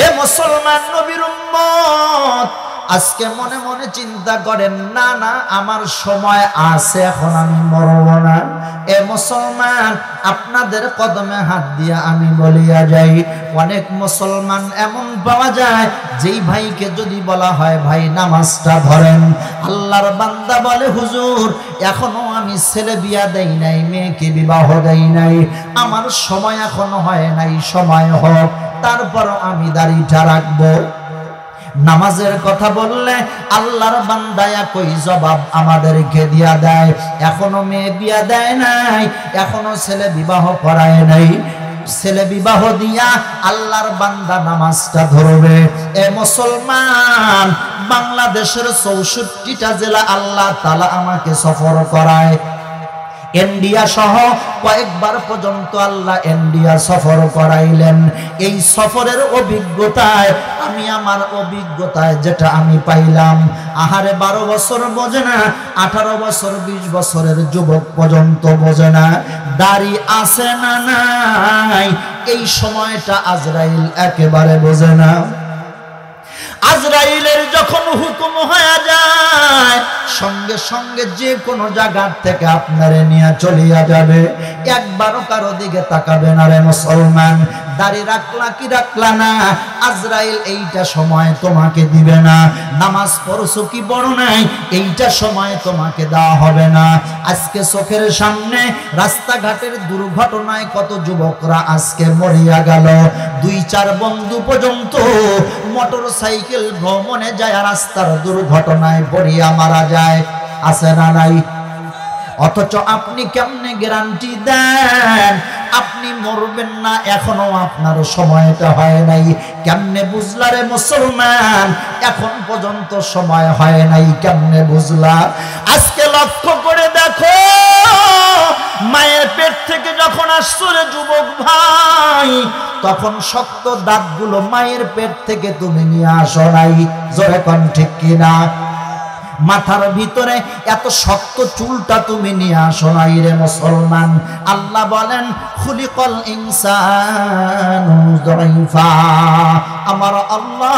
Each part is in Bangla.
এ মুসলমান নবীর উম্মত, আজকে মনে মনে চিন্তা করেন, না না আমার সময় আছে, এখন আমি মরব না। এ মুসলমান, আপনাদের কদমে হাত দিয়া আমি বলিয়া যাই, অনেক মুসলমান এমন পাওয়া যায় যেই ভাইকে যদি বলা হয় ভাই নামাজটা ধরেন, আল্লাহর বান্দা বলে হুজুর এখনো আমি ছেলে বিয়া দেই নাই, মেয়েকে বিবাহ দেই নাই, আমার সময় এখনো হয় নাই, সময় হোক তারপরও আমি দাড়িটা রাখবো। নামাজের কথা বললে আল্লাহর বান্দা কই জবাব আমাদেরকে দিয়া দেয়, এখনো মেয়ে বিয়া দেয় নাই, এখনো ছেলে বিবাহ করায় নাই। ছেলে বিবাহ দিয়া আল্লাহর বান্দা নামাজটা ধরবে। এ মুসলমান, বাংলাদেশের 64টা জেলা আল্লাহ তাআলা আমাকে সফর করায়, ইন্ডিয়া সহ কয়েকবার পর্যন্ত আল্লাহ ইন্ডিয়া সফর করাইলেন। এই সফরের অভিজ্ঞতায় আমি আমার অভিজ্ঞতায় যেটা আমি পাইলাম, আহারে 12 বছর বোঝে না, 18 বছর 20 বছরের যুবক পর্যন্ত বোঝে না দাড়ি আছে না নাই, এই সময়টা আজরাইল একেবারে বোঝে না। আজরাইলের যখন হুকুম হয়ে যায়, সঙ্গে সঙ্গে যে কোনো জায়গা থেকে আপনারে নিয়ে চলিয়া যাবে, একবারও কারো দিকে তাকাবে না। রে মুসলমান, দাড়ি রাখলা কি রাখলা না, আজরাইল এইটা সময় তোমাকে দিবে না। নামাজ পড়ছো কি পড়ো নাই, এইটা সময় তোমাকে দেওয়া হবে না। আজকে চোখের সামনে রাস্তাঘাটের দুর্ঘটনায় কত যুবকরা আজকে মরিয়া গেল। 2-4 বন্ধু পর্যন্ত মোটর সাইকেল ভ্রমণে যায়, রাস্তার দুর্ঘটনায় পড়িয়া মারা যায়, আছে না নাই? অথচ আপনি কেমনে গ্যারান্টি দেন আপনি মরবেন না, এখনো আপনার সময়টা হয় নাই? কেমনে বুঝলা রে মুসলমান, এখন পর্যন্ত সময় হয় নাই, কেমনে বুঝলা? আজকে লক্ষ্য করে দেখো, মায়ের পেট থেকে যখন আসছো রে যুবক ভাই, তখন শক্ত দাঁতগুলো মায়ের পেট থেকে তুমি নিয়ে আসো নাই, জোরে কোন ঠিক কিনা? মাথার ভিতরে এত শক্ত চুলটা তুমি নিয়ে আসো নাই রে মুসলমান। আল্লাহ বলেন খুলিকাল ইনসানু যায়ফা, আমার আল্লাহ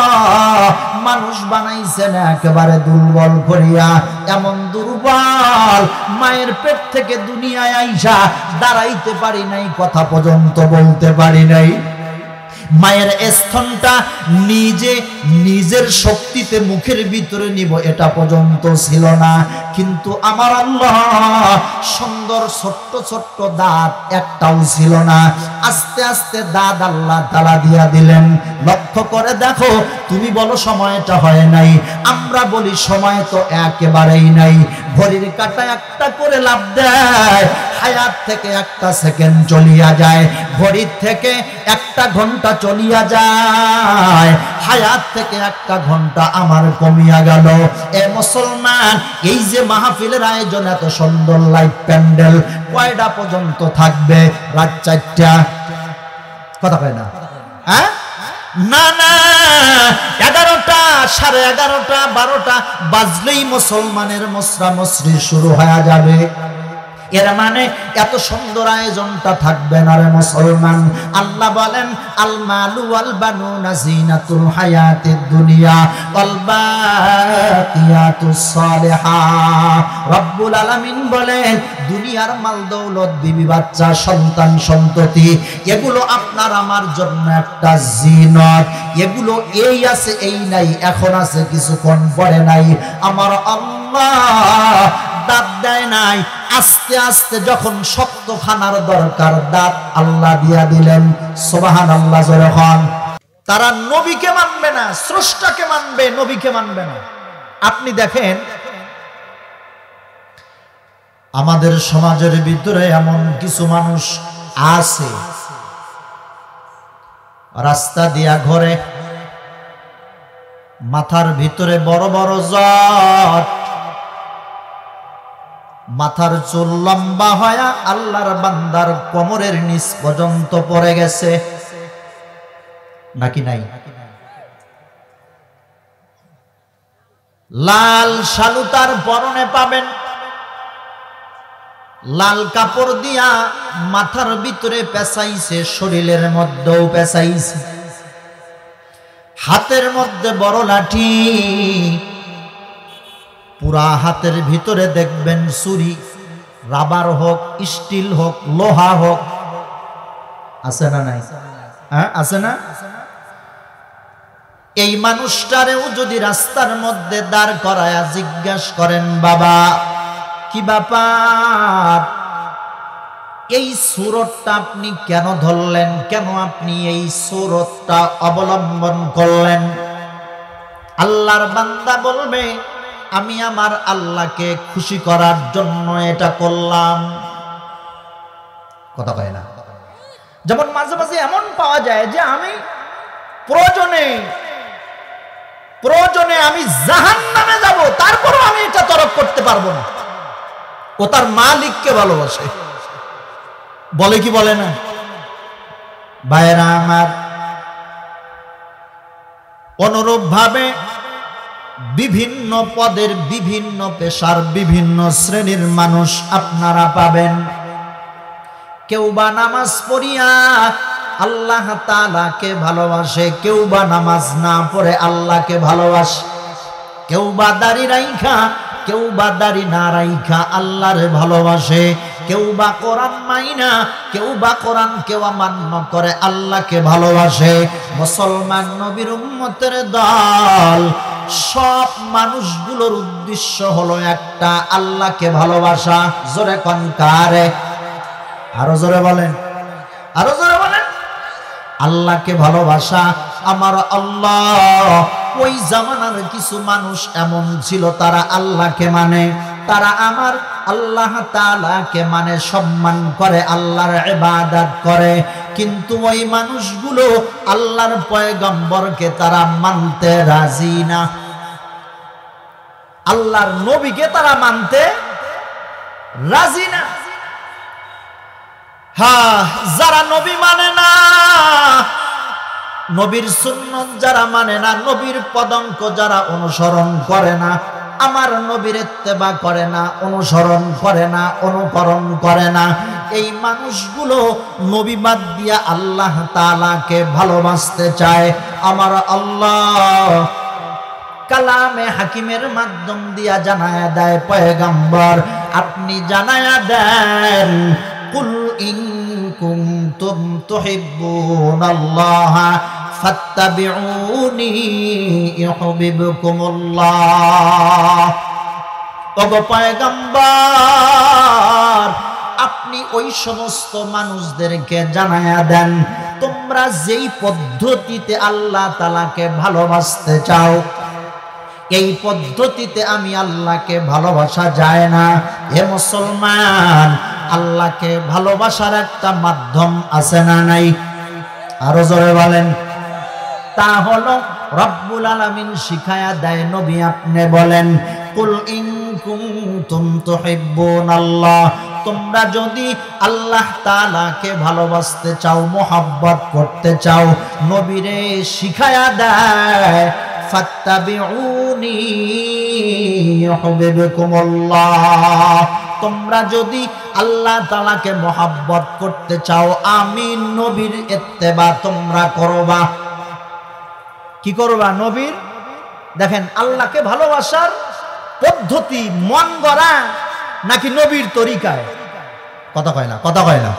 মানুষ বানাইছেন একেবারে দুর্বল করিয়া, এমন দুর্বল মায়ের পেট থেকে দুনিয়ায় আইসা দাঁড়াইতে পারি নাই, কথা পর্যন্ত বলতে পারি নাই। মায়ের স্তনটা নিজে নিজের শক্তিতে মুখের ভিতরে নিব এটা পর্যন্ত ছিল না, কিন্তু আমার আল্লাহ সুন্দর ছোট্ট ছোট্ট দাঁত একটাও ছিল না, আস্তে আস্তে দাঁত আল্লাহ তাআলা দিয়া দিলেন। লক্ষ্য করে দেখো, তুমি বলো সময়টা হয় নাই, আমরা বলি সময় তো একেবারেই নাই। ঘড়ির কাঁটা একটা করে লাফ দেয়, হায়াত থেকে একটা সেকেন্ড চলিয়া যায়, ঘড়ির থেকে একটা ঘন্টা চলিয়া যায়, হায়াত থেকে একটা ঘন্টা আমার কমিয়া গেল। এ মুসলমান, এই যে মাহফিলের আয়োজন, এত সুন্দর লাইট প্যান্ডেল, কয়টা পর্যন্ত থাকবে? রাত 4টা, কথা কয় না? হ্যাঁ না না, 11টা, 11:30, 12টা বাজলেই মুসলমানের মসরা মসরি শুরু হয়ে যাবে। এর মানে এত সুন্দর আয়োজনটা থাকবে না রে মুসলমান। আল্লাহ বলেন আল মালু ওয়াল বানুনা জিনাতুল হায়াতিদ দুনিয়া ওয়াল বাকিয়াতুস সালিহাত। রব্বুল আলামিন বলেন দুনিয়ার মাল দৌলত, বিবি বাচ্চা, সন্তান সন্ততি, এগুলো আপনার আমার জন্য একটা জিনত। এগুলো এই আছে এই নাই, এখন আছে কিছুক্ষণ পরে নাই। আমার আল্লাহ দাঁত দেয় নাই, আস্তে আস্তে যখন শক্ত খানার দরকার দাঁত আল্লাহ দিয়া দিলেন। সুবহানাল্লাহ, জোরে হন। তারা নবীকে মানবে না, স্রষ্টাকে মানবে, নবীকে মানবে না। আপনি দেখেন আমাদের সমাজের ভিতরে এমন কিছু মানুষ আছে, রাস্তা দিয়া ঘরে, মাথার ভিতরে বড় বড় জট, মাথার চুল লম্বা হয়া আল্লাহর বান্দার কোমরের নিচ পর্যন্ত পড়ে গেছে, নাকি নাই? লাল শালু তার পরনে পাবেন, লাল কাপড় দিয়া মাথার ভিতরে পেঁচাইছে, শরীরের মধ্যেও পেঁচাইছে। হাতের মধ্যে বড় লাঠি, পুরা হাতের ভিতরে দেখবেন ছুরি, রাবার হোক, স্টিল হোক, লোহা হোক, আছে না নাই? হ্যাঁ, আছে না? এই মানুষটারেও যদি রাস্তার মধ্যে দাঁড় করায়া জিজ্ঞাসা করেন, বাবা কি ব্যাপার, এই সূরতটা আপনি কেন ধরলেন, কেন আপনি এই সূরতটা অবলম্বন করলেন? আল্লাহর বান্দা বলবে, আমি আমার আল্লাহকে খুশি করার জন্য এটা করলাম। কথা কয় না? যেমন মাঝে মাঝে এমন পাওয়া যায় যে আমি প্রয়োজনে আমি জাহান্নামে যাব, তারপরও আমি এটা তরক করতে পারবো না। ও তার মালিককে ভালোবাসে, বলে কি বলে না? ভাইরা আমার, অনুরূপ ভাবে বিভিন্ন পদের, বিভিন্ন পেশার, বিভিন্ন শ্রেণীর মানুষ আপনারা পাবেন। কেউ বা নামাজ পড়িয়া আল্লাহ তাআলাকে ভালোবাসে, কেউ বা নামাজ না পড়ে আল্লাহকে ভালোবাসে, কেউ বা দাড়ি রাইখা, কেউ বা দাড়ি না রাইখা আল্লাহর ভালোবাসে, কেউ বা কোরআন মাইনা, কেউ বা কোরআনকে অমান্য করে আল্লাহকে ভালোবাসে। মুসলমান নবীর উম্মতের দল, সব মানুষগুলোর উদ্দেশ্য হলো একটা, আল্লাহকে ভালোবাসা। জোরে কোন কারে? আরো জোরে বলেন, আরো জোরে বলেন। আল্লাহকে ভালোবাসা। আমার আল্লাহ, ওই জামানার কিছু মানুষ এমন ছিল, তারা আল্লাহকে মানে, তারা আমার আল্লাহ তাআলাকে মানে, সম্মান করে, আল্লাহর ইবাদত করে, কিন্তু ওই মানুষগুলো আল্লাহর পয়গম্বরকে তারা মানতে রাজি না, আল্লাহর নবীকে তারা মানতে রাজি না। হ্যাঁ, যারা নবী মানে না, নবীর সুন্নত যারা মানে না, নবীর পদাঙ্ক যারা অনুসরণ করে না, আমার নবীর ইত্তেবা করে না, অনুসরণ করে না, অনুকরণ করে না, এই মানুষগুলো নবী বাদ দিয়া আল্লাহ তাআলাকে ভালোবাসতে চায়। আমার আল্লাহ কালামে হাকিমের মাধ্যম দিয়া জানায়া দেয়, পয়গম্বর আপনি জানায়া দেন, কুল ইন কুনতুম তুহিব্বুনাল্লাহ ফাত্তাবিউনি ইউহিব্বুকুমুল্লাহ। ওগো পয়গম্বর, আপনি ওই সমস্ত মানুষদেরকে জানায়া দেন, তোমরা যেই পদ্ধতিতে আল্লাহ তাআলাকে ভালোবাসতে চাও, এই পদ্ধতিতে আমি আল্লাহকে ভালোবাসা যায় না। হে মুসলমান, আল্লাহকে ভালোবাসার একটা মাধ্যম আছে না নাই? আরো জোরে বলেন। তা হলো রব্বুল আলামিন শিখায়া দেয়, নবী আপনি বলেন, কুল ইন কুনতুম তুহিব্বুনাল্লাহ, তোমরা যদি আল্লাহ তাআলাকে ভালোবাসতে চাও, মোহাব্বত করতে চাও, নবীরে শিখায়া দেয়, ফাত্তাবিউনি ইউহিব্বুকুমুল্লাহ, তোমরা যদি আল্লাহ তাআলাকে মোহাব্বত করতে চাও, আমি নবীর ইত্তেবা তোমরা করবা। কি করবা? নবীর। দেখেন, আল্লাহকে ভালোবাসার পদ্ধতি মন গড়া নাকি নবীর তরিকায়? কথা কয় না, কথা কয় না।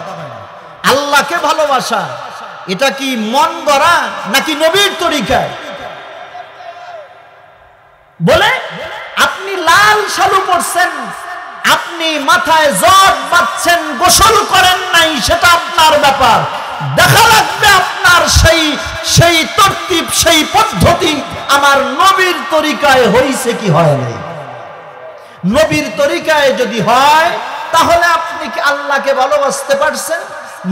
আল্লাহকে ভালোবাসা এটা কি মন গড়া নাকি নবীর তরিকায়? বলে আপনি লাল শালু পরছেন, আপনি মাথায় জট বাঁধছেন, গোসল করেন নাই, সেটা আপনার ব্যাপার। দেখা লাগবে আপনার সেই তরতিব, সেই পদ্ধতি আমার নবীর তরিকায় হইছে কি হয় নাই। নবীর তরিকায় যদি হয়, তাহলে আপনি কি আল্লাহকে ভালোবাসতে পারছেন?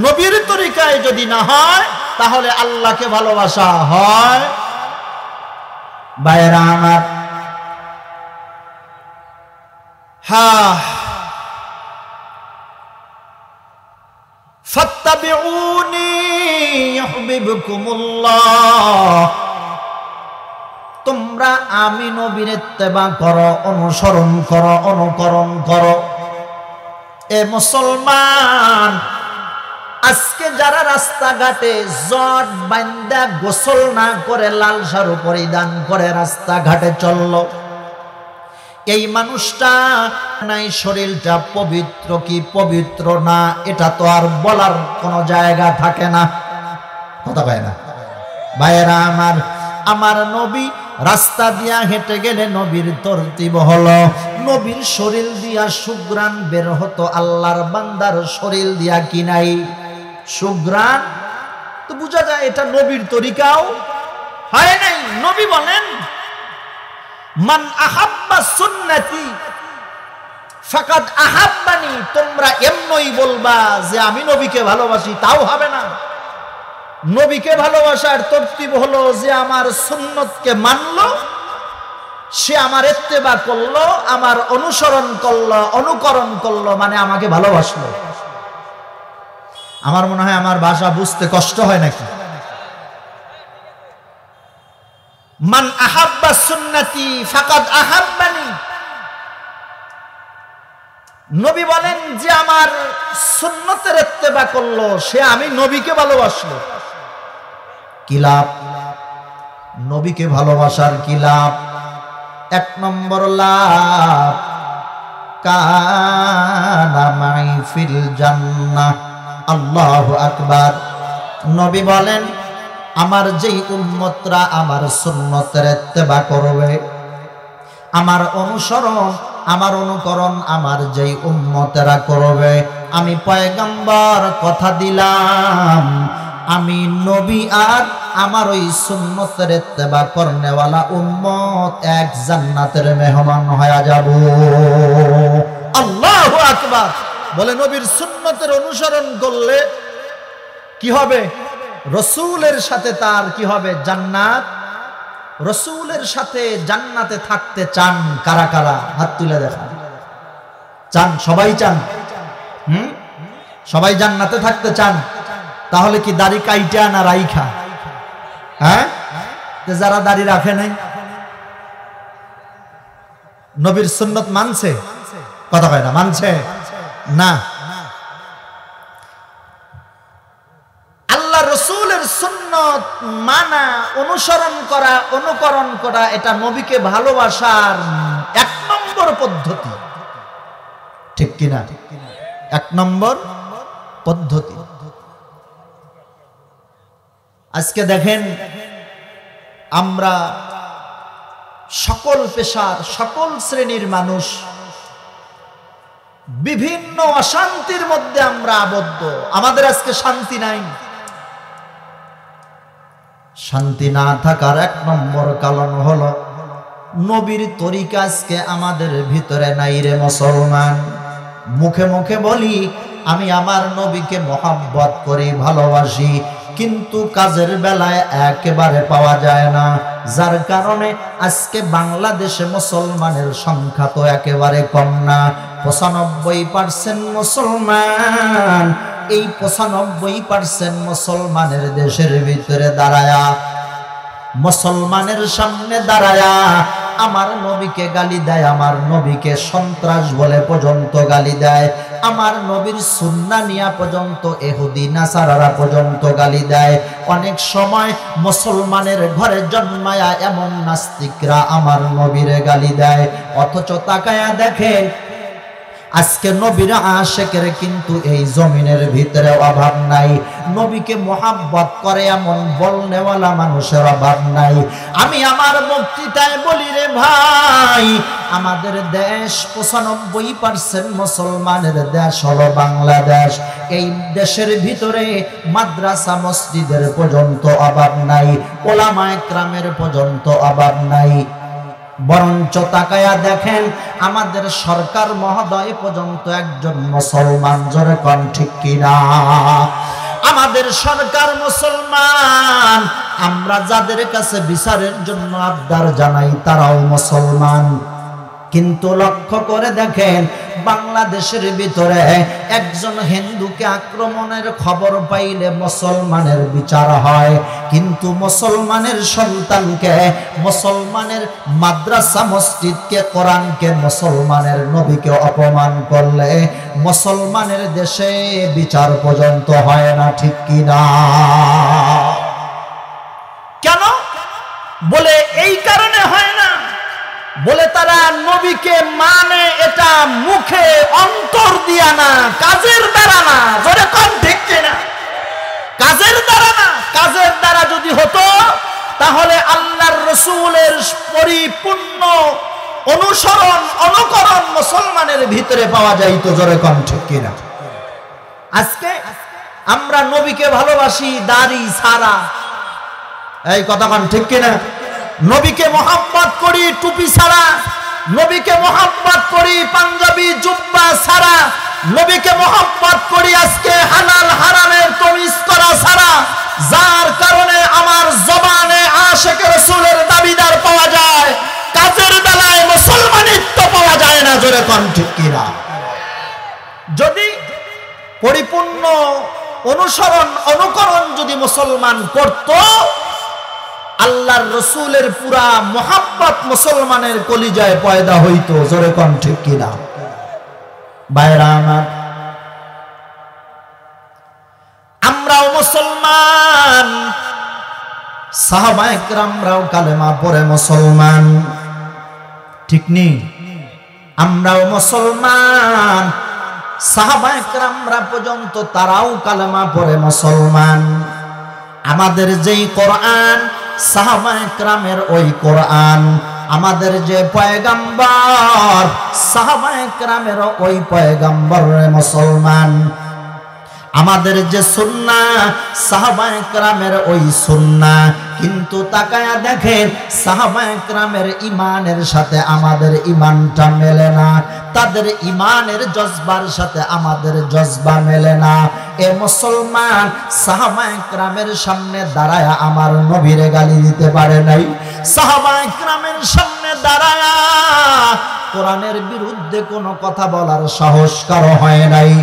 নবীর তরিকায় যদি না হয়, তাহলে আল্লাহকে ভালোবাসা হয়? ভাইরা আমার, হ্যাঁ, ফাত্তাবিউনি ইউহিব্বুকুমুল্লাহ, তোমরা আমি নবীর ইত্তেবা করো, অনুসরণ করো, অনুকরণ করো। এ মুসলমান, আজকে যারা রাস্তাঘাটে জট বান্দা গোসল না করে লাল শাড়ি পরিধান করে রাস্তাঘাটে চললো, এই মানুষটা নাই শরীরটা পবিত্র কি পবিত্র না এটা তো আর বলার কোনো জায়গা থাকে না। কথা কয় না ভাইয়েরা আমার, আমার নবী রাস্তা দিয়া হেঁটে গেলে নবীর তরতিব হলো, নবীর শরীর দিয়া সুগ্রাণ বের হতো, আল্লাহর বান্দার শরীর দিয়া কি নাই সুগ্রাণ, তো বোঝা যায় এটা নবীর তরিকাও হয় নাই। নবী বলেন মান আহাব্বা সুন্নতি ফাকাদ আহাব্বানি, তোমরা এমনই বলবা যে আমি নবীকে ভালোবাসি, তাও হবে না। নবীকে ভালোবাসার তরতিব হলো যে আমার সুন্নতকে মানলো, সে আমার ইত্তেবা করলো, আমার অনুসরণ করলো, অনুকরণ করলো, মানে আমাকে ভালোবাসলো। আমার মনে হয় আমার ভাষা বুঝতে কষ্ট হয় নাকি। মান আহাব্বা সুন্নতি ফাকাদ আহাব্বানি, নবী বলেন যে আমার সুন্নতের ইত্তেবা করলো সে আমি নবীকে ভালোবাসলো। কি লাভ নবীকে ভালোবাসার? কি লাভ? এক নম্বর লাভ কানা মাই ফিল জান্নাহ। আল্লাহু আকবার। নবী বলেন আমার যেই উম্মতরা আমার সুন্নতের ইত্তেবা করবে, আমার অনুসরণ আমার অনুকরণ আমার যেই উম্মতেরা করবে, আমি পয়গম্বর কথা দিলাম আমি নবী আর আমার ওই সুন্নতের ইত্তেবা করনেওয়ালা উম্মত এক জান্নাতের মেহমান হয়ে যাব। আল্লাহু আকবার। বলে নবীর সুন্নতের অনুসরণ করলে কি হবে? রসূলের সাথে তার কি হবে? জান্নাত। রসূলের সাথে জান্নাতে থাকতে চান কারা কারা? হাত তুলে দেখান। চান? সবাই চান? সবাই জান্নাতে থাকতে চান? তাহলে কি দাড়ি কাইটা না রাইখা? হ্যাঁ, যারা দাড়ি রাখে নাই নবীর সুন্নত মানছে? কথা কয় না, মানছে না। আল্লাহ রসূলের সুন্নত মানা, অনুসরণ করা, অনুকরণ করা, এটা নবীকে ভালোবাসার এক নম্বর পদ্ধতি। ঠিক কিনা? এক নম্বর পদ্ধতি। আজকে দেখেন আমরা সকল পেশার সকল শ্রেণীর মানুষ বিভিন্ন অশান্তির মধ্যে আমরা আবদ্ধ। আমাদের আজকে শান্তি নাই। শান্তি না থাকার এক নম্বর কারণ হলো নবীর তরিকা আজকে আমাদের ভিতরে নাই রে মুসলমান। মুখে মুখে বলি আমি আমার নবীকে মহব্বত করি, ভালোবাসি, কিন্তু কাজের বেলায় একেবারে পাওয়া যায় না। যার কারণে আজকে বাংলাদেশে মুসলমানের সংখ্যা তো একেবারে কম না। ৯৫% মুসলমান। এই ৯৫% মুসলমানের দেশের ভিতরে দাঁড়ায়া, মুসলমানের সামনে দাঁড়ায়া আমার নবীকে গালি দেয়, আমার নবীকে সন্ত্রাস বলে পর্যন্ত গালি দেয়, আমার নবীর সুন্নাহ নিয়া পর্যন্ত ইহুদি নাসারারা পর্যন্ত গালি দেয়। অনেক সময় মুসলমানের ঘরে জন্মায়া এমন নাস্তিকরা আমার নবীরে গালি দেয়। অথচ তাকায়া দেখে আজকে নবীর আশিকের কিন্তু এই জমিনের ভিতরে অভাব নাই। নবীকে মহব্বত করে এমন বলনেওয়ালা মানুষের অভাব নাই। আমি আমার বক্তৃতায় বলি রে ভাই, আমাদের দেশ ৯৫% মুসলমানের দেশ হলো বাংলাদেশ। এই দেশের ভিতরে মাদ্রাসা মসজিদের পর্যন্ত অভাব নাই, ওলামা ইকরামের পর্যন্ত অভাব নাই। বরঞ্চ তাকায়া দেখেন আমাদের সরকার মহোদয় পর্যন্ত একজন মুসলমান। জোরে কোন ঠিক কিনা? আমাদের সরকার মুসলমান। আমরা যাদের কাছে বিচারের জন্য আবদার জানাই তারাও মুসলমান। কিন্তু লক্ষ্য করে দেখেন বাংলাদেশের ভিতরে একজন হিন্দুকে আক্রমণের খবর পাইলে মুসলমানের বিচার হয়, কিন্তু মুসলমানের সন্তানকে, মুসলমানের মাদ্রাসা মসজিদকে, কোরআনকে, মুসলমানের নবীকে অপমান করলে মুসলমানের দেশে বিচার পর্যন্ত হয় না, ঠিক কি না? কেন বলে? এই কারণে হয় না বলে তারা নবীকে মানে এটা মুখে অন্তর দিয়া না, কাজের দ্বারা না। জোরে কম ঠিক কিনা? কাজের দ্বারা না। কাজের দ্বারা যদি হতো তাহলে আল্লাহর রাসূলের পরিপূর্ণ অনুসরণ অনুকরণ মুসলমানের ভিতরে পাওয়া যাইতো। জোরে কম ঠিক কিনা? আজকে আমরা নবীকে ভালোবাসি দাড়ি ছাড়া, এই কথা কন ঠিক কিনা? নবীকে মোহাব্বত করি টুপি ছাড়া, নবীকে মোহাব্বত করি পাঞ্জাবি জুব্বা ছাড়া, নবীকে মোহাব্বত করি আজকে হালাল হারামের তমিজ করা ছাড়া, যার কারণে আমার জবানে আশিকে রাসূলের দাবিদার পাওয়া যায়, কাজের বেলায় মুসলমানিত্ব পাওয়া যায় না। জোরে কোন ঠিক কিনা? যদি পরিপূর্ণ অনুসরণ অনুকরণ যদি মুসলমান করত, আল্লাহর রাসূলের পুরা মোহাব্বত মুসলমানের কলিজায় পয়দা হইতো। জোরে কোন ঠিক কিনা? ভাইরা আমার, আমরাও মুসলমান, সাহাবায়ে কেরামরাও কালেমা পড়ে মুসলমান, ঠিক নেই? আমরাও মুসলমান, সাহাবায়ে কেরামরা পর্যন্ত তারাও কালেমা পড়ে মুসলমান। আমাদের যেই কোরআন, সাহাবায়ে কেরামের ওই কোরআন, আমাদের যে পয়গম্বর, সাহাবায়ে কেরামের ওই পয়গম্বর মুসলমান। আমাদের যে সুন্নাহ, সাহাবায়ে কেরামের ওই সুন্নাহ। কিন্তু তাকায়া দেখেন সাহাবায়ে কেরামের ঈমানের সাথে আমাদের ঈমানটা মেলে না, তাদের ঈমানের জজবার সাথে আমাদের জজবা মেলে না। এ মুসলমান সাহাবায়ে কেরামের সামনে দাঁড়ায়া আমার নবীরে গালি দিতে পারে নাই, সাহাবায়ে কেরামের সামনে দাঁড়ায়া কোরআনের বিরুদ্ধে কোনো কথা বলার সাহস কারো হয় নাই,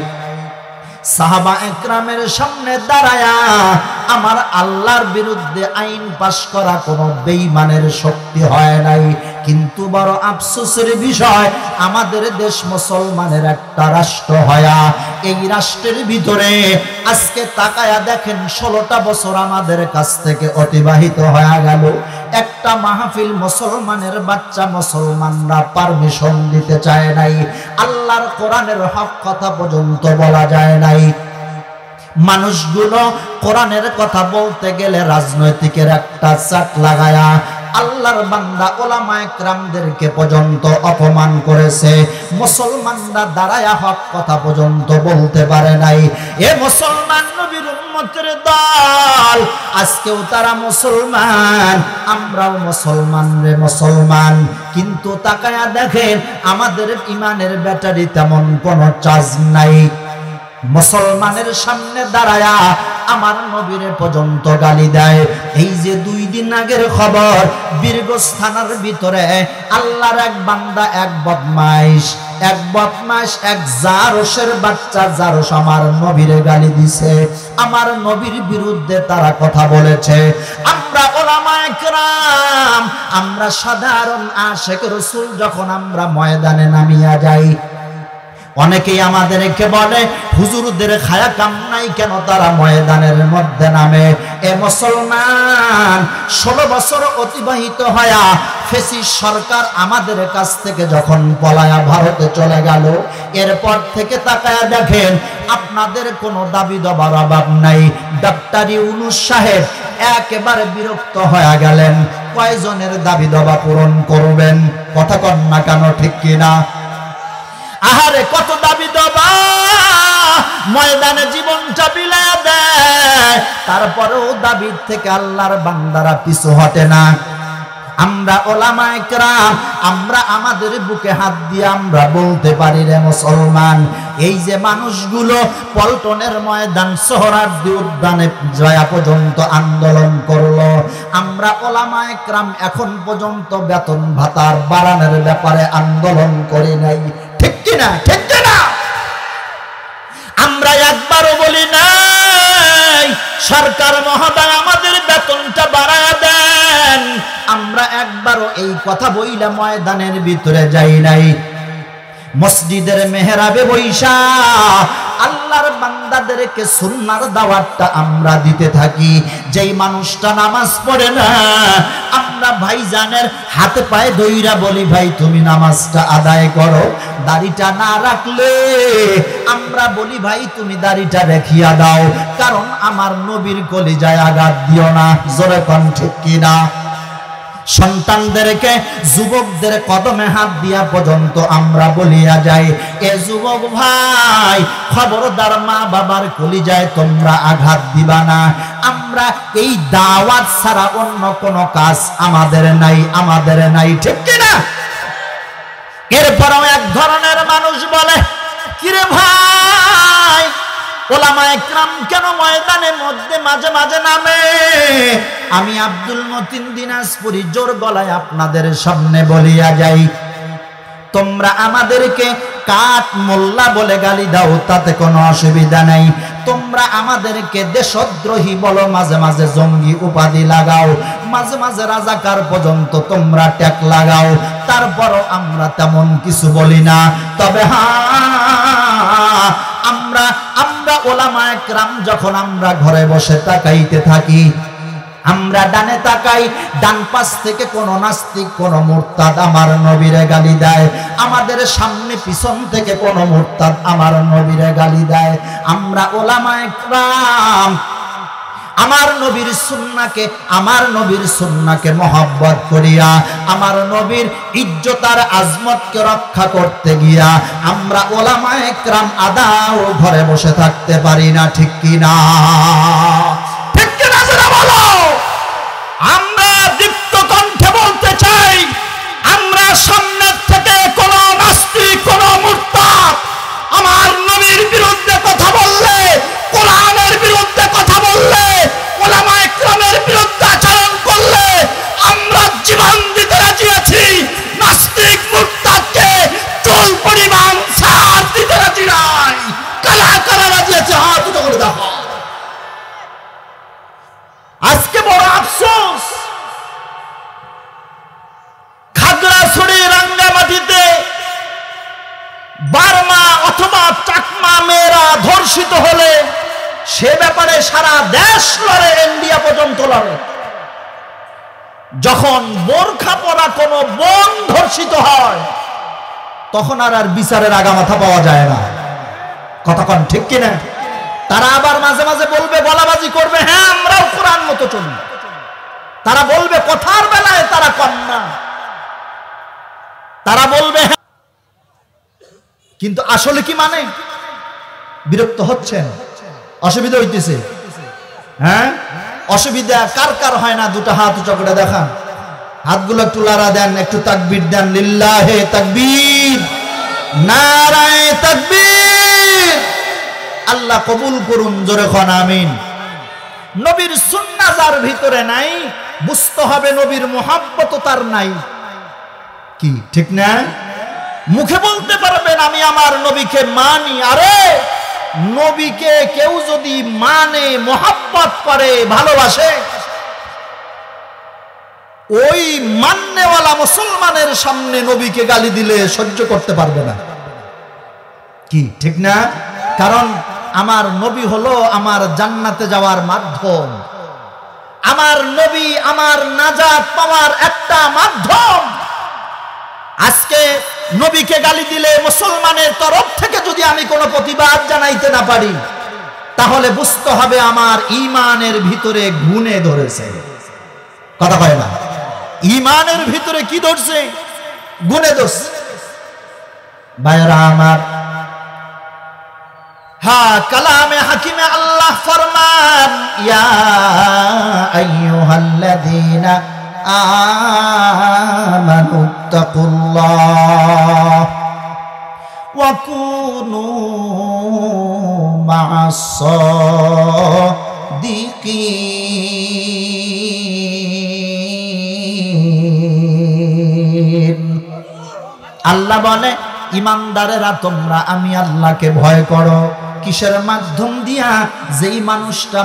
সাহাবায়ে কেরামের সামনে দাঁড়ায়া আমার আল্লাহর বিরুদ্ধে আইন পাশ করা কোনো বেঈমানের শক্তি হয় নাই। কিন্তু বড় আফসোসের বিষয়, আমাদের দেশ মুসলমানের একটা রাষ্ট্র হয়া এই রাষ্ট্রের ভিতরে আজকে তাকায়া দেখেন 16টা বছর আমাদের কাছ থেকে অতিবাহিত হয়ে গেল, একটা মাহফিল মুসলমানের বাচ্চা মুসলমানরা পারমিশন দিতে চায় নাই, আল্লাহর কোরআনের হক কথা পর্যন্ত বলা যায় নাই। মানুষগুলো কোরআনের কথা বলতে গেলে রাজনৈতিকের একটা চাট লাগায়া আল্লাহর বান্দা ওলামায়ে কেরামদেরকে পর্যন্ত অপমান করেছে, মুসলমানরা দাঁড়ায়া হক কথা পর্যন্ত বলতে পারে নাই। এ মুসলমান নবীর উম্মতের দল, আজকেও তারা মুসলমান, আমরাও মুসলমান রে মুসলমান। কিন্তু তাকায়া দেখেন আমাদের ইমানের ব্যাটারি তেমন কোনো চার্জ নাই। মুসলমানের সামনে দাঁড়ায়া আমার নবীরে পর্যন্ত গালি দেয়। এই যে 2 দিন আগের খবর, বীরগঞ্জ থানার ভিতরে আল্লাহর এক বান্দা, এক বদমাইশ, এক জারসের বাচ্চা জারস আমার নবীরে গালি দিছে, আমার নবীর বিরুদ্ধে তারা কথা বলেছে। আমরা ওলামায়ে কেরাম, আমরা সাধারণ আশিক রাসূল যখন আমরা ময়দানে নামিয়া যাই, অনেকেই আমাদেরকে বলে হুজুরদের খায়া কাম নাই কেন তারা ময়দানের মধ্যে নামে। এ মুসলমান, 16 বছর অতিবাহিত হয়া ফেসিস সরকার আমাদের কাছ থেকে যখন পলায়া ভারতে চলে গেল, এরপর থেকে তাকায়া দেখেন আপনাদের কোনো দাবি দাবার অভাব নাই। ডক্টর ইউনূস সাহেব একেবারে বিরক্ত হয়ে গেলেন, কয়জনের দাবি দাবা পূরণ করবেন? কথা কন না কেন, ঠিক কিনা? আহারে কত দাবি দাবা, ময়দানে জীবনটা বিলায়া দেয়, তারপরেও দাবির থেকে আল্লাহর বান্দারা পিছু হটে না। আমরা ওলামায়ে কেরাম আমরা আমাদের বুকে হাত দিয়ে আমরা বলতে পারি রে মুসলমান, এই যে মানুষগুলো পল্টনের ময়দান সোহরাওয়ার্দী উদ্যানে জয়া পর্যন্ত আন্দোলন করলো, আমরা ওলামায়ে কেরাম এখন পর্যন্ত বেতন ভাতার বাড়ানোর ব্যাপারে আন্দোলন করি নাই। ঠিক কিনা? ঠিক কিনা? আমরা একবারও বলি নাই সরকার মহোদয় আমাদের বেতনটা বাড়ায় দেন, আমরা একবারও এই কথা বইলা ময়দানের ভিতরে যাই নাই। মসজিদের মেহরাবে বৈশা আল্লাহর বান্দাদেরকে সুন্নাহর দাওয়াতটা আমরা দিতে থাকি। যেই মানুষটা নামাজ পড়ে না আমরা ভাইজানের হাতে পায়ে ধইরা বলি, ভাই তুমি নামাজটা আদায় করো। দাড়িটা না রাখলে আমরা বলি, ভাই তুমি দাড়িটা রেখিয়া দাও, কারণ আমার নবীর কলিজায় আঘাত দিও না। জোরে কোন ঠিক কিনা? সন্তানদেরকে যুবকদের কদমে হাত দিয়া পর্যন্ত আমরা বলিয়া যাই, এ যুবক ভাই খবরদার মা বাবার কলিজায় তোমরা আঘাত দিবা না। আমরা এই দাওয়াত ছাড়া অন্য কোন কাজ আমাদের নাই, আমাদের নাই। ঠিক কিনা? এরপরও এক ধরনের মানুষ বলে, কিরে ভাই ওলামায়ে কেরাম কেন ময়দানের মধ্যে মাঝে মাঝে নামে? আমি আব্দুল মতিন দিনাজপুরি জোর গলায় আপনাদের সামনে বলিয়া যাই, তোমরা আমাদেরকে কাঠ মোল্লা বলে গালি দাও, তাতে কোনো অসুবিধা নাই। তোমরা আমাদেরকে দেশদ্রোহী বলো, মাঝে মাঝে জঙ্গি উপাধি লাগাও, মাঝে মাঝে রাজাকার পর্যন্ত তোমরা ট্যাগ লাগাও, তারপরও আমরা তেমন কিছু বলি না। তবে হ্যাঁ আমরা ওলামায়ে কেরাম যখন আমরা ঘরে বসে তাকাইতে থাকি, আমরা ডানে তাকাই, ডান পাশ থেকে কোন নাস্তিক কোন মুরতাদ আমার নবীরে গালি দেয়, আমাদের সামনে পিছন থেকে কোন মুরতাদ আমার নবীরে গালি দেয়। আমরা ওলামায়ে কেরাম আমার নবীর সুন্নাহকে মহব্বত করিয়া, আমার নবীর ইজ্জত আর আজমতকে রক্ষা করতে গিয়া আমরা ওলামায়ে কেরাম আদাও ঘরে বসে থাকতে পারি না। ঠিক কিনা? ঠিক কিনা যারা বলো? আমরা দীপ্ত কণ্ঠে বলতে চাই, আমরা সামনের থেকে কোন নাস্তিক কোন মুরতাদ আমার নবীর বিরুদ্ধে কথা বললে, কোরআনের বিরুদ্ধে কথা বললে, ওলামায়ে কেরামের বিরুদ্ধে আচরণ করলে আমরা জীবন দিতে রাজি আছি। নাস্তিক মুরতাদকে চুল পরিমাণ ছাড় দিতে রাজি নাই। কারা কারা রাজি আছে হাত উঁচু করে দেখো। আজকে বড় আফসোস, খাগড়াছড়ি রাঙ্গামাটিতে বার্মা অথবা চাকমা মেয়েরা ধর্ষিত হলে সে ব্যাপারে সারা দেশ লড়ে, ইন্ডিয়া পর্যন্ত লড়ে। যখন বোরখা পরা কোনো বোন ধর্ষিত হয় তখন আর বিচারের আগামাথা পাওয়া যায় না। কথা কন ঠিক কিনা? তারা আবার মাঝে মাঝে বলবে, গলাবাজি করবে, হ্যাঁ আমরাও কোরআন মতো চলি। তারা বলবে কথার বেলায় তারা কম না, তারা বলবে হ্যাঁ, কিন্তু আসলে কি মানে? বিরক্ত হচ্ছেন? অসুবিধা হইতেছে? হ্যাঁ অসুবিধা কার কার হয় না? দুটো হাত উঁচু করে দেখান, হাতগুলো একটু লাড়া দেন, একটু তাকবীর দেন। লিল্লাহে তাকবীর, নারায়ে তাকবীর। আল্লাহ কবুল করুন, জোরে খন আমিন। নবীর সুন্নাহ যার ভিতরে নাই, বুঝতে হবে নবীর মুহাব্বত তার নাই। কি ঠিক না? মুখে বলতে পারবেন আমি আমার নবীকে মানি, আরে নবীকে কেউ যদি মানে, মুহাব্বত করে, ভালোবাসে, ওই মাননেওয়ালা মুসলমানের সামনে নবীকে গালি দিলে সহ্য করতে পারবে না। কি ঠিক না? কারণ আমার নবী হলো আমার জান্নাতে যাওয়ার মাধ্যম, আমার নবী আমার নাজাত পাওয়ার একটা মাধ্যম। আজকে নবীকে গালি দিলে মুসলমানের তরফ থেকে যদি আমি কোনো প্রতিবাদ জানাইতে না পারি, তাহলে বুঝতে হবে আমার ঈমানের ভিতরে গুণে ধরেছে। কথা কয় না? ঈমানের ভিতরে কি ধরছে? গুণে ধরছে। ভাইরা আমার, হ্যাঁ কালামে হাকিমে আল্লাহ ফরমান, ইয়া আইয়ুহাল্লাযীনা আমানুত্তাকুল্লাহ ওয়া কুনু মা'আস সাদিকিন। আল্লাহ বলে ইমানদারেরা তোমরা আমি আল্লাহকে ভয় করো। কিসের মাধ্যম দিয়া? যেই মানুষটা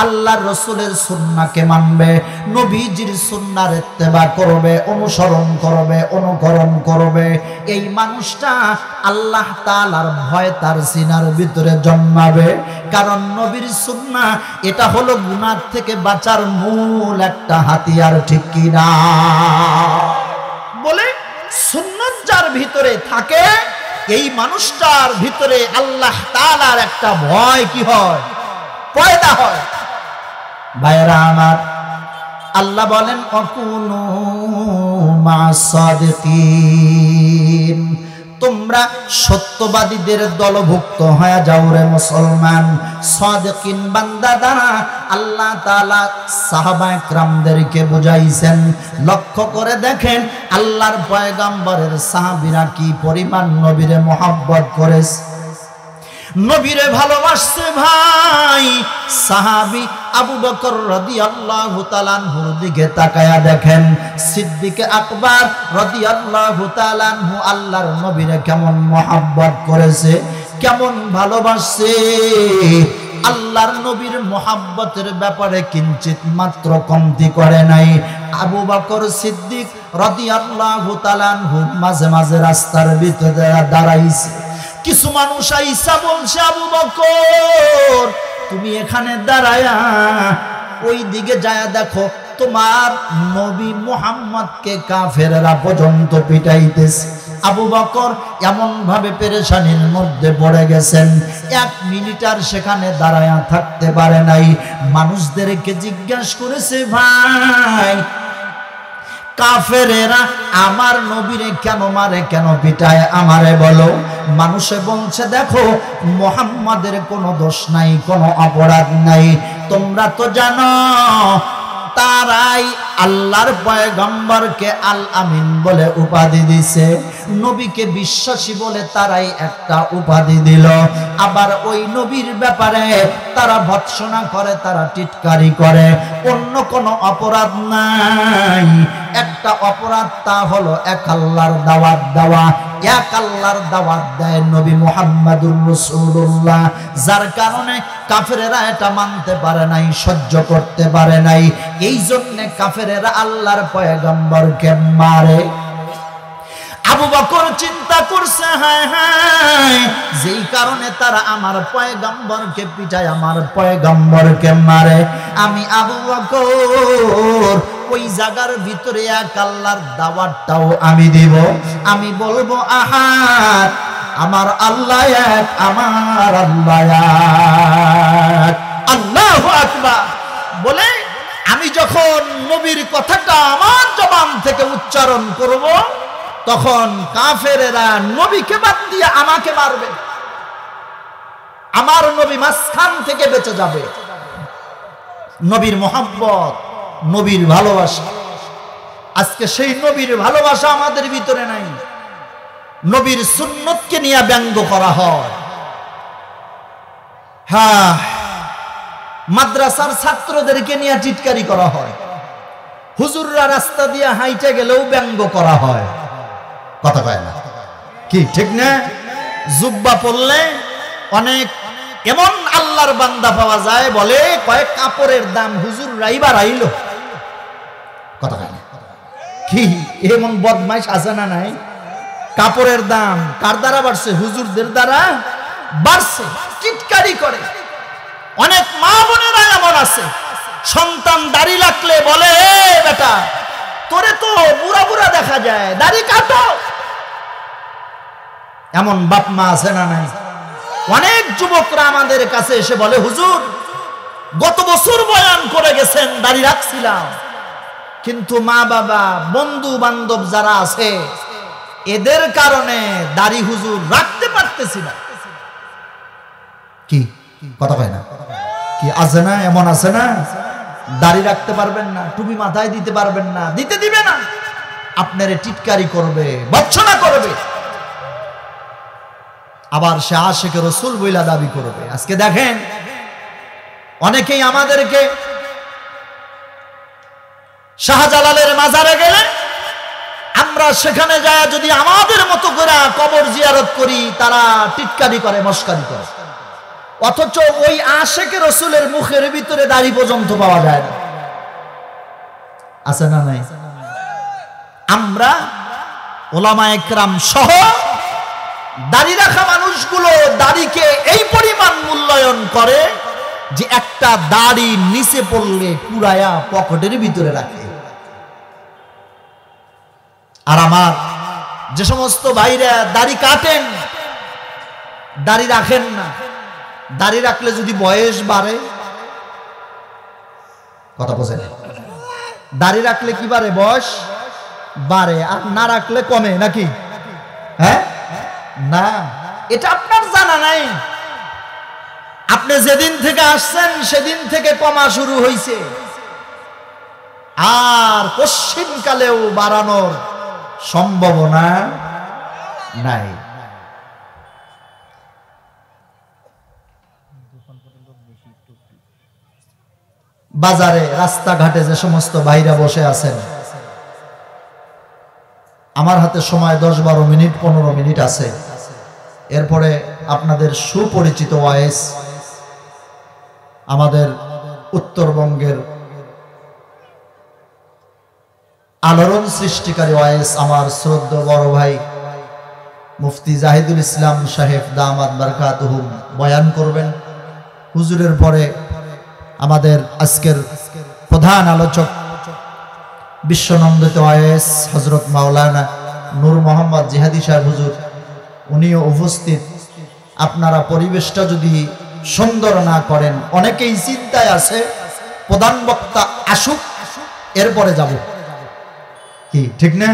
আল্লাহর রাসূলের সুন্নাহকে মানবে, নবীজির সুন্নাহর ইত্তেবা করবে, অনুসরণ করবে, অনুকরণ করবে, এই মানুষটা আল্লাহ তাআলার ভয় তার সিনার ভিতরে জন্মাবে। কারণ নবীর সুন্নাহ এটা হলো গুনাহ থেকে বাঁচার মূল একটা হাতিয়ার, ঠিক কি না? বলে সুন্নাত যার ভিতরে থাকে এই মানুষটার ভিতরে আল্লাহ তাআলার একটা ভয় কি হয়? পয়দা হয়। ভাইরা আমার, আল্লাহ বলেন অকুনু মা'আস সাদিকিন, তোমরা সত্যবাদীদের দলভুক্ত হয়ে যাও রে মুসলমান। সাদিকিন বান্দা দ্বারা আল্লাহ তাআলা সাহাবায়ে কেরামদেরকে বুঝাইছেন। লক্ষ্য করে দেখেন আল্লাহর পয়গম্বরের সাহাবীরা কি পরিমাণ নবীরে মহব্বত করেছে, নবীরে ভালোবাসছে। ভাই সাহাবী আবু বকর রাদিয়াল্লাহু তাআলা আনহুর দিকে তাকায়া দেখেন, সিদ্দিক আকবর রাদিয়াল্লাহু তাআলা আনহু আল্লাহর নবীরে কেমন মহব্বত করেছে, কেমন ভালোবাসছে। আল্লাহর নবীর মহব্বতের ব্যাপারে কিঞ্চিত মাত্র কমতি করে নাই। আবু বকর সিদ্দিক রাদিয়াল্লাহু তাআলা আনহু মাঝে মাঝে রাস্তার ভিতরে দাঁড়াইছে। কিছু মানুষ আইসা বলছে, আবু বকর তুমি এখানে দাঁড়ায়া ওই দিকে যায় দেখো, তোমার নবী মুহাম্মদকে কাফেররা পর্যন্ত পিটাইতেছে। আবু বকর এমন ভাবে পেরেশানির মধ্যে পড়ে গেছেন, 1 মিনিট আর সেখানে দাঁড়ায়া থাকতে পারে নাই। মানুষদেরকে জিজ্ঞাসা করেছে, ভাই কাফেরেরা আমার নবীরে কেন মারে, কেন পিটায়, আমারে বলো। মানুষে বলছে, দেখো মুহাম্মাদের কোনো দোষ নাই, কোনো অপরাধ নাই। তোমরা তো জানো তারাই আল্লাহর পয়গম্বরকে আল আমিন বলে উপাধি দিছে, নবীকে বিশ্বাসী বলে তারাই একটা উপাধি দিল। আবার ওই নবীর ব্যাপারে তারা ভৎসনা করে, তারা টিটকারি করে। অন্য কোনো অপরাধ নাই, একটা অপরাধ, তা হলো এক আল্লাহর দাওয়াত দেওয়া। এক আল্লাহর দাওয়াত দেয় নবী মুহাম্মদুর রাসূলুল্লাহ, যার কারণে কাফেরেরা এটা মানতে পারে নাই, সহ্য করতে পারে নাই। এই জন্য কাফেরেরা আল্লাহর পয়গম্বরকে মারে। আবু বকর চিন্তা করছে, হায় হায়, যেই কারণে তারা আমার পয়গম্বরকে পিটায়, আমার পয়গম্বরকে মারে, আমি আবু বকর ওই জায়গার ভিতরে এক আল্লাহর দাওয়াতটাও আমি দিব। আমি বলবো, আহাদ, আমার আল্লাহ এক, আমার আল্লাহ এক, আল্লাহু আকবার বলে আমি যখন নবীর কথাটা আমার জবান থেকে উচ্চারণ করব, তখন কাফেরেরা নবীকে বাদ দিয়ে আমাকে মারবে। আমার নবী মাঝখান থেকে বেঁচে যাবে। নবীর মহব্বত, নবীর ভালোবাসা, আজকে সেই নবীর ভালোবাসা আমাদের ভিতরে নাই। নবীর সুন্নতকে নিয়ে ব্যঙ্গ করা হয়। হ্যাঁ, মাদ্রাসার ছাত্রদেরকে নিয়ে টিটকারি করা হয়। হুজুররা রাস্তা দিয়ে হাইটে গেলেও ব্যঙ্গ করা হয়। কথা কয় না কি, ঠিক না? জুব্বা পরলে অনেক এমন আল্লাহর বান্দা পাওয়া যায়, বলে কয়েক কাপড়ের দাম হুজুররা এবার আইলো। কথা কয় না কি? এমন বদমাইশ আছে না নাই? কাপড়ের দাম কার দ্বারা বাড়ছে? হুজুরদের দ্বারা বাড়ছে। টিটকারি করে। অনেক মা বোনেরা এমন আছে, সন্তান দাড়ি লাগলে বলে, বেটা তোরে তো বুড়া বুড়া দেখা যায়, দাড়ি কাটো। এমন বাপ মা আছে না নাই? অনেক যুবকরা আমাদের কাছে এসে বলে, হুজুর গত বছর বয়ান করে গেছেন, দাড়ি রাখছিলাম, কিন্তু মা বাবা বন্ধু বান্ধব যারা আছে এদের কারণে দাড়ি হুজুর রাখতে পারতেছি না। কি কথা কয় না কি? আছে না? এমন আছে না? দাড়ি রাখতে পারবেন না, টুপি মাথায় দিতে পারবেন না, দিতে দিবে না, আপনারে টিটকারি করবে, ভর্ৎসনা করবে, আবার সে আশিকে রাসূল বইলা দাবি করবে। আজকে দেখেন অনেকেই আমাদেরকে শাহজালালের মাজারে গেলে আমরা সেখানে যায় যদি আমাদের মতো করে কবর জিয়ারত করি, তারা টিটকারি করে, মস্কারি করে, অথচ ওই আশিকে রাসূলের মুখের ভিতরে দাড়ি পর্যন্ত পাওয়া যায় না। আছে না নাই? আমরা ওলামায়ে কেরাম সহ দাড়ি রাখা মানুষগুলো দাড়িকে এই পরিমাণ মূল্যায়ন করে যে একটা দাড়ি নিচে পড়লে কুড়ায়া পকেটের ভিতরে রাখে। আর আমার যে সমস্ত ভাইরা দাড়ি কাটেন, দাড়ি রাখেন না, দাড়ি রাখলে যদি বয়স বাড়ে, কথা বোঝেন, দাড়ি রাখলে কি বাড়ে? বয়স বাড়ে, আর না রাখলে কমে নাকি? হ্যাঁ না, এটা আপনার জানা নাই। আপনি যেদিন থেকে আসছেন সেদিন থেকে কমা শুরু হয়েছে, আর পশ্চিমকালেও বাড়ানোর সম্ভাবনা নাই। বাজারে রাস্তাঘাটে যে সমস্ত ভাইরা বসে আছেন, আমার হাতে সময় 10-12 মিনিট 15 মিনিট আছে, এরপরে আপনাদের সুপরিচিত ওয়াইস, আমাদের উত্তরবঙ্গের আলোড়ন সৃষ্টিকারী ওয়াইস, আমার শ্রদ্ধেয় বড় ভাই মুফতি জাহিদুল ইসলাম সাহেব দামাত বারকাতুহুম বয়ান করবেন। হুজুরের পরে আমাদের আজকের প্রধান আলোচক বিশ্বনন্দিত ওয়াইস হযরত মাওলানা নূর মোহাম্মদ জিহাদি সাহেব হুজুর, উনিও উপস্থিত। আপনারা পরিবেশটা যদি সুন্দর না করেন, অনেকেই চিন্তায় আছে প্রধান বক্তা আসুক এরপরে যাব, কি ঠিক না?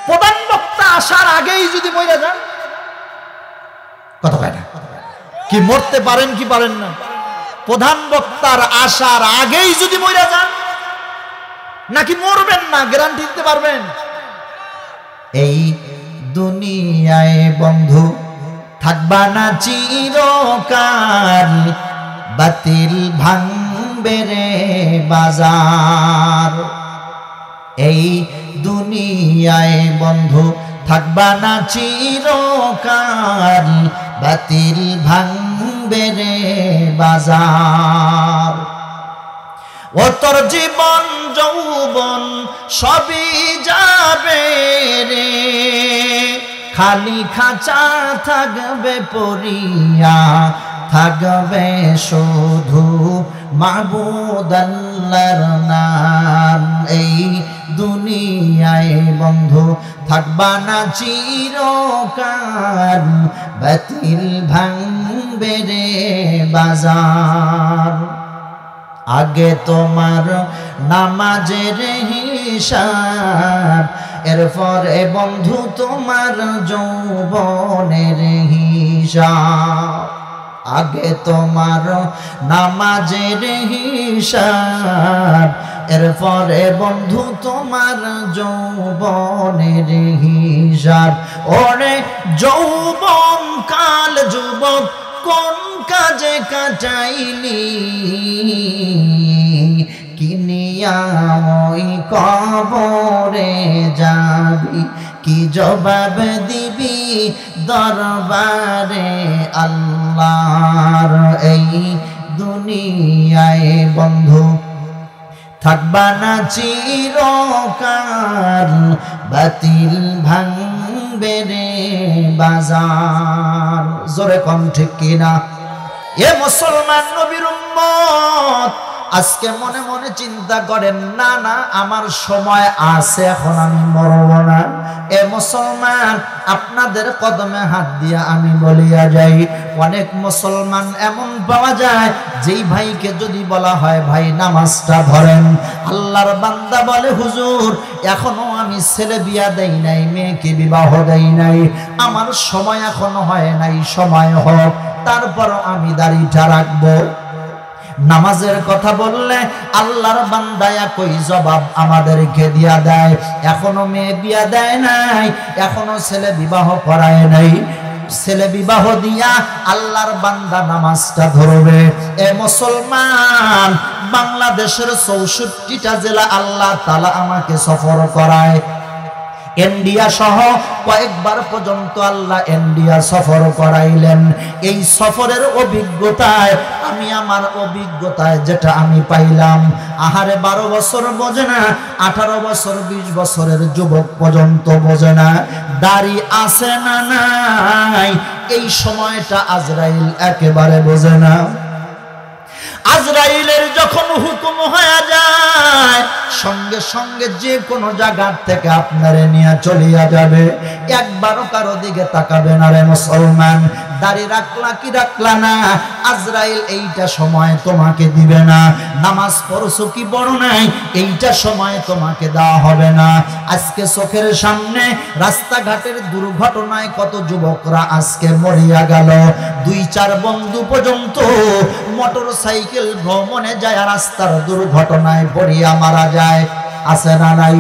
প্রধান বক্তা আসার আগেই যদি মরে যান, কথা কয় না কি? মরতে পারেন কি পারেন না? প্রধান বক্তার আসার আগেই যদি মরে যান, নাকি মরবেন না, গ্যারান্টি দিতে পারবেন? এই দুনিয়ায় বন্ধু থাকবা না চিরকাল, বাতিল ভাঙবে রে বাজার। এই দুনিয়ায় বন্ধু থাকবা না চিরকাল, বাতিল ভাঙবে রে বাজার। ও তোর জীবন যৌবন সবই যাবে রে, খালি খাঁচা থাকবে পড়িয়া, থাকবে শুধু মাবুদ আল্লাহর নাম। এই দুনিয়ায় বন্ধু থাকবা না চিরকাল, বাতিল ভাঙবে রে বাজার। আগে তোমার নামাজের হিসাব, এরপরে বন্ধু তোমার যৌবনের হিসাব। আগে তোমার নামাজের হিসাব, এরপরে বন্ধু তোমার যৌবনের হিসাব। ওরে যৌবন কাল যুবক কোন কাজে কাটাইলি, কিনিয়া ওই কবরে যাবি, কি জবাব দিবি দরবারে আল্লাহর। এই দুনিয়ায় বন্ধু থাকবা না চিরকাল, বাতিল ভাঙবে রে বাজার। জোরে কম ঠিক কিনা? এ মুসলমান নবীর উম্মত, আজকে মনে মনে চিন্তা করেন, না না আমার সময় আছে, এখন আমি মরব না। এ মুসলমান, আপনাদের কদমে হাত দিয়া আমি বলিয়া যাই, অনেক মুসলমান এমন পাওয়া যায় যেই ভাইকে যদি বলা হয় ভাই নামাজটা ধরেন, আল্লাহর বান্দা বলে হুজুর এখনো আমি ছেলে বিয়া দেই নাই, মেয়েকে বিবাহ দেই নাই, আমার সময় এখনো হয় নাই, সময় হোক তারপর আমি দাড়িটা রাখবো। নামাজের কথা বললে আল্লাহর বান্দা একই জবাব আমাদেরকে দিয়া দেয়, এখনো মেয়ে বিয়া দেয় নাই, এখনো ছেলে বিবাহ করায় নাই। ছেলে বিবাহ দিয়া আল্লাহর বান্দা নামাজটা ধরবে। এ মুসলমান, বাংলাদেশের 64টা জেলা আল্লাহ তাআলা আমাকে সফর করায়, ইন্ডিয়া সহ কয়েকবার পর্যন্ত আল্লাহ ইন্ডিয়া সফর করাইলেন। এই সফরের অভিজ্ঞতায় আমি আমার অভিজ্ঞতায় যেটা আমি পাইলাম, আহারে 12 বছর বোঝে না, 18 বছর 20 বছরের যুবক পর্যন্ত বোঝে না দাড়ি আছে না নাই। এই সময়টা আজরাইল একেবারে বোঝে না। আজরাইলের যখন হুকুম হয়ে যায়, সঙ্গে সঙ্গে যে কোনো জায়গার থেকে আপনারে নিয়ে চলিয়া যাবে। একবারও কারো দিকে তাকাবে না রে মুসলমান। দাড়ি রাখলা কি রাখলা না, আজরাইল এইটা সময় তোমাকে দিবে না। নামাজ পড়ছো কি পড়ো নাই, এইটা সময় তোমাকে দেওয়া হবে না। আজকে চোখের সামনে রাস্তাঘাটের দুর্ঘটনায় কত যুবকরা আজকে মরিয়া গেল। 2-4 বন্ধু পর্যন্ত মোটর সাইকেল ভ্রমণে যায় রাস্তার দুর্ঘটনায় পড়িয়া মারা যায়, আছে না নাই?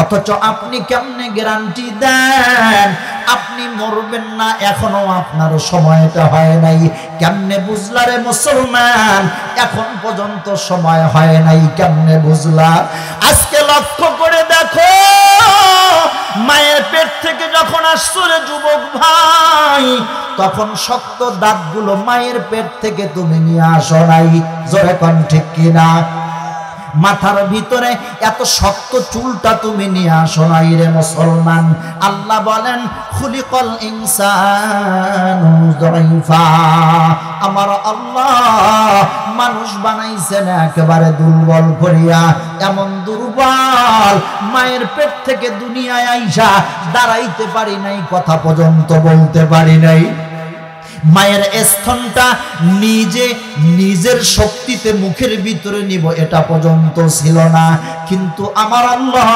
অথচ আপনি কেমনে গ্যারান্টি দেন আপনি মরবেন না, এখনো আপনার সময়টা হয় নাই? কেমনে বুঝলা রে মুসলমান, এখন পর্যন্ত সময় হয় নাই, কেমনে বুঝলা? আজকে লক্ষ্য করে দেখো, মায়ের পেট থেকে যখন আসছো রে যুবক ভাই, তখন শক্ত দাঁতগুলো মায়ের পেট থেকে তুমি নিয়ে আসো নাই, জোরে কোন ঠিক কিনা? মাথার ভিতরে এত শক্ত চুলটা তুমি নিয়ে আসো নাই রে মুসলমান। আল্লাহ বলেন খুলিকাল ইনসানু যায়ফা, আমার আল্লাহ মানুষ বানাইছেন একেবারে দুর্বল করিয়া। এমন দুর্বল, মায়ের পেট থেকে দুনিয়ায় আইসা দাঁড়াইতে পারি নাই, কথা পর্যন্ত বলতে পারি নাই। মায়ের স্তনটা নিজে নিজের শক্তিতে মুখের ভিতরে নিব এটা পর্যন্ত ছিল না। কিন্তু আমার আল্লাহ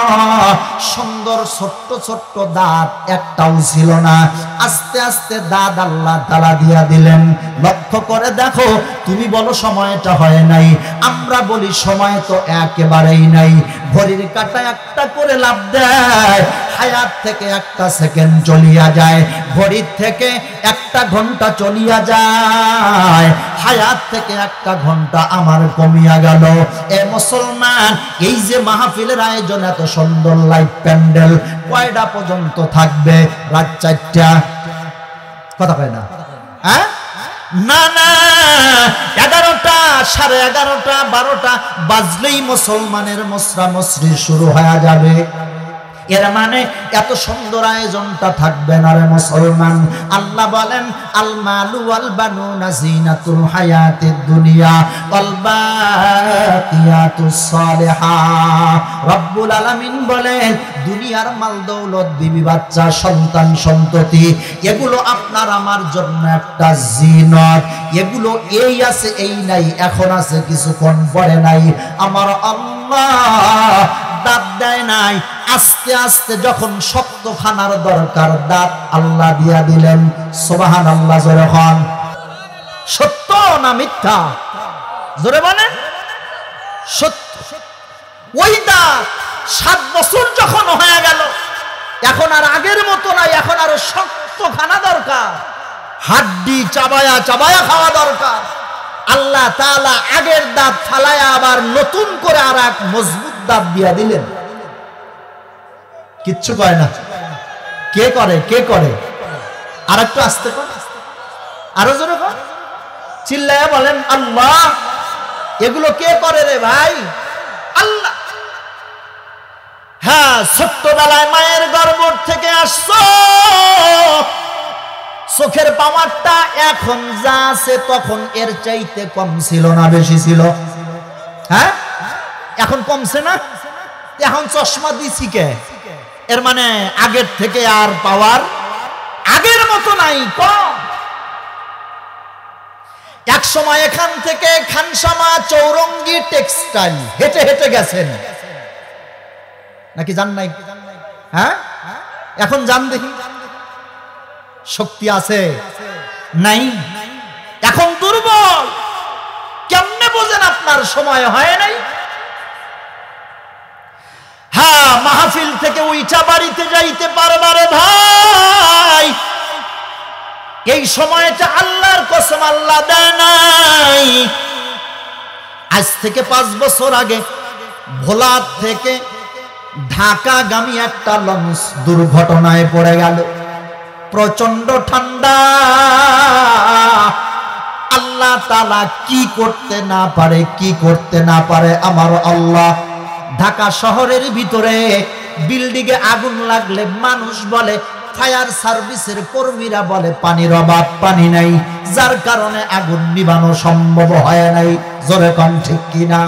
সুন্দর ছোট্ট ছোট্ট দাঁত একটাও ছিল না, আস্তে আস্তে দাঁত আল্লাহ তাআলা দিয়া দিলেন। লক্ষ্য করে দেখো, তুমি বলো সময়টা হয় নাই, আমরা বলি সময় তো একেবারেই নাই। ঘড়ির কাঁটা একটা করে লাফ দেয়, হায়াত থেকে একটা সেকেন্ড চলিয়া যায়, ঘড়ির থেকে একটা ঘন্টা চলিয়া যায়, হায়াত থেকে একটা ঘন্টা আমার কমিয়া গেল। এ মুসলমান, এই যে মাহফিলের আয়োজন, এত সুন্দর লাইট প্যান্ডেল, কয়টা পর্যন্ত থাকবে? রাত 4টা, কথা কয় না? হ্যাঁ না না, 11টা, 11:30, 12টা বাজলেই মুসলমানের মসরা মসরি শুরু হয়ে যাবে। এর মানে এত সুন্দর আয়োজনটা থাকবে না রে মুসলমান। আল্লাহ বলেন আল মালু ওয়াল বানুনা জিনাতুল হায়াতিদ দুনিয়া ওয়াল বাকিয়াতুস সালিহাত। রব্বুল আলামিন বলেন দুনিয়ার মাল দৌলত, বিবি বাচ্চা, সন্তান সন্ততি, এগুলো আপনার আমার জন্য একটা জিনত। এগুলো এই আছে এই নাই, এখন আছে কিছুক্ষণ পরে নাই। আমার আল্লাহ দাঁত দেয় নাই, আস্তে আস্তে যখন শক্ত খানার দরকার দাঁত আল্লাহ দিয়া দিলেন। সুবহানাল্লাহ, জোরে বলেন। সত্য না মিথ্যা? জোরে বলেন। সত্য। ওই দাঁত 7 বছর যখন হয়ে গেল, এখন আর আগের মতো নাই, এখন আরো শক্ত খানা দরকার, হাড্ডি চাবায়া চাবায়া খাওয়া দরকার। আল্লাহ তাআলা আগের দাঁত ফালায়া আবার নতুন করে আর এক মজবুত দাঁত দিয়া দিলেন। কিচ্ছু কয় না। কে করে? কে করে? আর একটু আস্তে কর, আরো জোরে কর, চিল্লায়া বলেন আল্লাহ। এগুলো কে করে রে ভাই? আল্লাহ। হ্যাঁ, ছোট্টবেলায় মায়ের গর্ভ থেকে আসছো, চোখের পাওয়ারটা এখন যা আছে তখন এর চাইতে কম ছিল না বেশি ছিল? হ্যাঁ, এখন কমছে না? এখন চশমা দিছি কে? এর মানে আগের থেকে আর পাওয়ার আগের মতো নাই, কম। এক সময় এখান থেকে খানসামা চৌরঙ্গি টেক্সটাইল হেঁটে হেঁটে গেছেন নাকি জান নাই? হ্যাঁ, এখন জান দেখি। শক্তি আছে নাই? এখন দুর্বল। কেমন নামার সময় হয় নাই। হ্যাঁ, মাহফিল থেকে উইটা বাড়িতে যাইতে পারবা রে ভাই, এই সময়টা আল্লাহর কসম আল্লাহ দেয় নাই। আজ থেকে 5 বছর আগে ভোলা থেকে ঢাকাগামী একটা লঞ্চ দুর্ঘটনায় পড়ে গেল। প্রচন্ড ঠান্ডা, আল্লাহ তাআলা কি করতে না পারে আমার আল্লাহ। ঢাকা শহরের ভিতরে বিল্ডিং এ আগুন লাগলে মানুষ বলে, ফায়ার সার্ভিসের কর্মীরা বলে পানির অভাব, পানি নাই, যার কারণে আগুন নিভানো সম্ভব হয় নাই। জোরে কোন ঠিক কিনা?